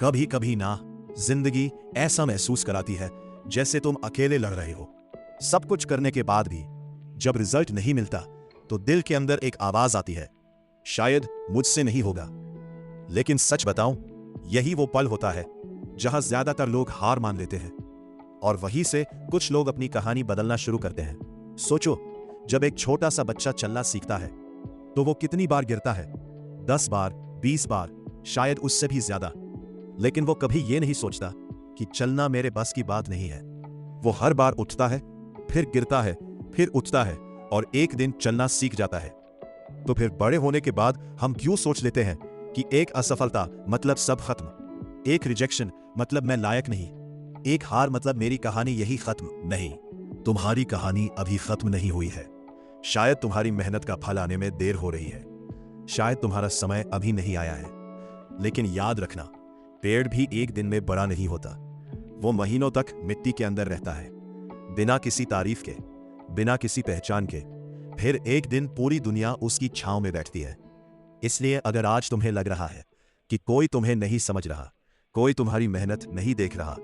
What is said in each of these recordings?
कभी कभी ना, जिंदगी ऐसा महसूस कराती है जैसे तुम अकेले लड़ रहे हो। सब कुछ करने के बाद भी जब रिजल्ट नहीं मिलता तो दिल के अंदर एक आवाज आती है, शायद मुझसे नहीं होगा। लेकिन सच बताऊं, यही वो पल होता है जहां ज्यादातर लोग हार मान लेते हैं और वहीं से कुछ लोग अपनी कहानी बदलना शुरू करते हैं। सोचो, जब एक छोटा सा बच्चा चलना सीखता है तो वो कितनी बार गिरता है? 10 बार, 20 बार, शायद उससे भी ज्यादा। लेकिन वो कभी ये नहीं सोचता कि चलना मेरे बस की बात नहीं है। वो हर बार उठता है, फिर गिरता है, फिर उठता है और एक दिन चलना सीख जाता है। तो फिर बड़े होने के बाद हम क्यों सोच लेते हैं कि एक असफलता मतलब सब खत्म, एक रिजेक्शन मतलब मैं लायक नहीं, एक हार मतलब मेरी कहानी यही खत्म? नहीं, तुम्हारी कहानी अभी खत्म नहीं हुई है। शायद तुम्हारी मेहनत का फल आने में देर हो रही है, शायद तुम्हारा समय अभी नहीं आया है। लेकिन याद रखना, पेड़ भी एक दिन में बड़ा नहीं होता। वो महीनों तक मिट्टी के अंदर रहता है, बिना किसी तारीफ के, बिना किसी पहचान के। फिर एक दिन पूरी दुनिया उसकी छांव में बैठती है। इसलिए अगर आज तुम्हें लग रहा है कि कोई तुम्हें नहीं समझ रहा, कोई तुम्हारी मेहनत नहीं देख रहा,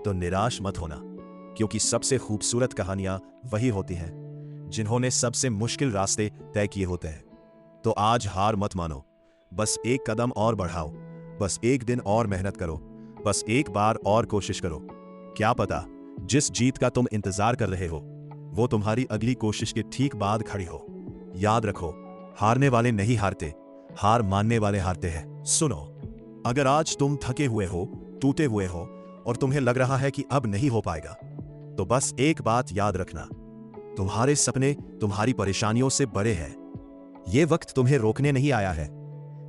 तो निराश मत होना, क्योंकि सबसे खूबसूरत कहानियां वही होती हैं जिन्होंने सबसे मुश्किल रास्ते तय किए होते हैं। तो आज हार मत मानो, बस एक कदम और बढ़ाओ, बस एक दिन और मेहनत करो, बस एक बार और कोशिश करो। क्या पता जिस जीत का तुम इंतजार कर रहे हो वो तुम्हारी अगली कोशिश के ठीक बाद खड़ी हो। याद रखो, हारने वाले नहीं हारते, हार मानने वाले हारते हैं। सुनो, अगर आज तुम थके हुए हो, टूटे हुए हो और तुम्हें लग रहा है कि अब नहीं हो पाएगा, तो बस एक बात याद रखना, तुम्हारे सपने तुम्हारी परेशानियों से बड़े हैं। ये वक्त तुम्हें रोकने नहीं आया है,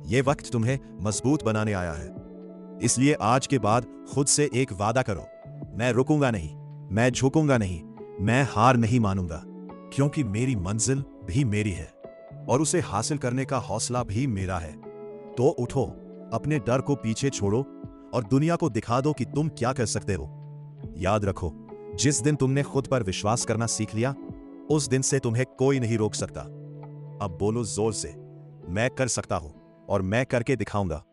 ये वक्त तुम्हें मजबूत बनाने आया है। इसलिए आज के बाद खुद से एक वादा करो, मैं रुकूंगा नहीं, मैं झुकूंगा नहीं, मैं हार नहीं मानूंगा, क्योंकि मेरी मंजिल भी मेरी है और उसे हासिल करने का हौसला भी मेरा है। तो उठो, अपने डर को पीछे छोड़ो और दुनिया को दिखा दो कि तुम क्या कर सकते हो। याद रखो, जिस दिन तुमने खुद पर विश्वास करना सीख लिया, उस दिन से तुम्हें कोई नहीं रोक सकता। अब बोलो जोर से, मैं कर सकता हूं और मैं करके दिखाऊंगा।